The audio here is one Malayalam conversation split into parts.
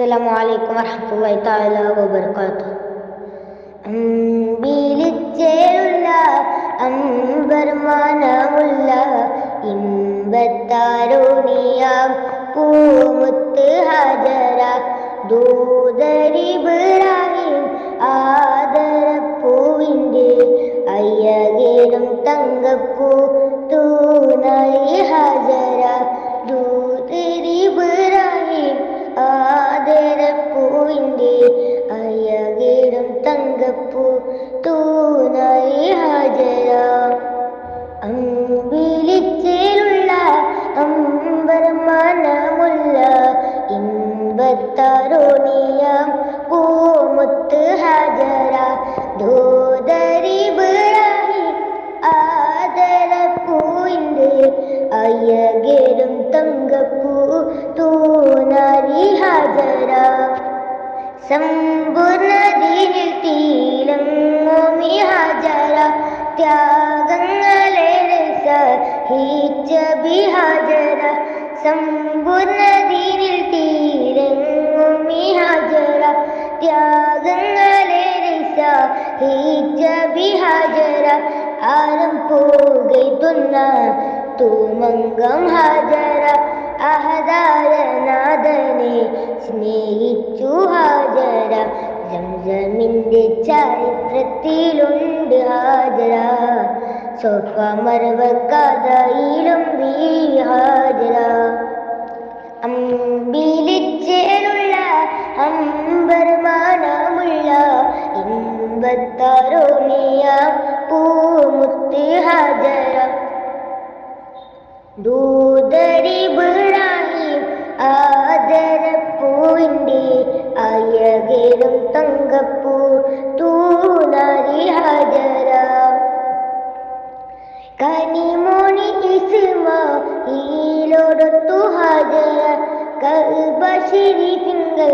അസ്സലാമു വറഹ്മത്തുള്ളാഹി തആല വബറകാതുഹു. അമ്പിളിച്ചേലുള്ള അമ്പർമാനമുള്ള ഇമ്പത്താരോണിയാം പൂമുത്ത് ഹജറ ദൂതരിബ്രാഹിം ആദരപ്പൂവിൻ്റെ അയ്യകേറും തങ്കപ്പൂ തൂനായി ഹജറ ദൂതരിബ്രാഹിം ആദരപ്പൂവിൻ്റെ അയ്യകേറും തങ്കപ്പൂ തൂനായി ഹജറ. അമ്പിളിച്ചേലുള്ള അമ്പർമാനമുള്ള ഇമ്പത്താരോണിയാം പൂമുത്ത് ഹജറ ദൂതരിബ്രാഹിം ആദരപ്പൂവിൻ്റെ അയ്യകേറും തങ്കപ്പൂ തൂനാരി ഹജറ. സമ്പൂർണ്ണതീനിൽ തിളങ്ങുമീ ഹജറ ത്യാഗങ്ങളേറെ സഹിച്ച ബിഹജറ. സമ്പൂർണ്ണതീനിൽ തിളങ്ങുമീ ഹജറ ത്യാഗങ്ങളേറെ സഹിച്ച ബിഹജറ. ആരം പുകയ്ത്തുന്ന തൂമംഗം ഹജറ അഹദായ നാഥനെ സ്നേഹിച്ചു ഹജറ. സംസമിൻ്റെ ചരിത്രത്തിലുണ്ട് ഹജറ സോഫ മർവ കഥയിലും ഹജറ. അമ്പിളിച്ചേലുള്ള അമ്പർമാനമുള്ള ഇമ്പത്താരോണിയാം പൂമുത്ത് ഹജറ ദൂതരിബ്രാഹിം ആദരപ്പൂവിൻ്റെ അയ്യകേറും തങ്കപ്പൂ തൂനാരി ഹജറ. കനിമോനി ഇസ്മാഈലോടൊത്തു ഹജറ കഅബ ശരീഫിങ്കൽ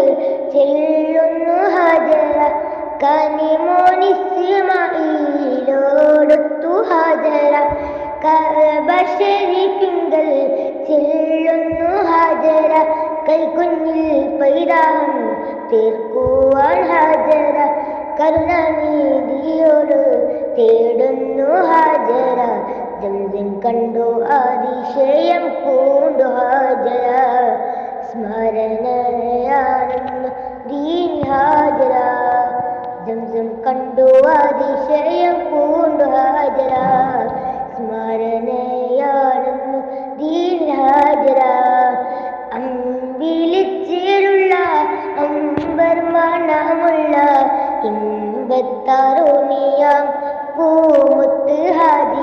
ചെല്ലുന്നു ഹജറ. കനിമോനി ഇസ്മാഈലോടൊത്തു ഹജറ കഅബ ശരീഫിങ്കൽ ചെല്ലുന്നു ഹജറ. കൈക്കുഞ്ഞിൽ പൈതാഹം തീർക്കുവാൻ ഹജറ കരുണാനിധിയോട് തേടുന്നു ഹജറ. ജംസം കണ്ടു അതിശയം പൂണ്ടു ഹജറ സ്മരണയാണെന്നു ദീൻ ഹജറ. ജംസം കണ്ടു അതിശയം പൂണ്ടു ഹജറ സ്മരണയാണെന്നു ദീൻ ഹജറ. അമ്പിളിച്ചേലുള്ള അമ്പർമാനമുള്ള ഇമ്പത്താരോണിയാം പൂമുത്ത് ഹജറ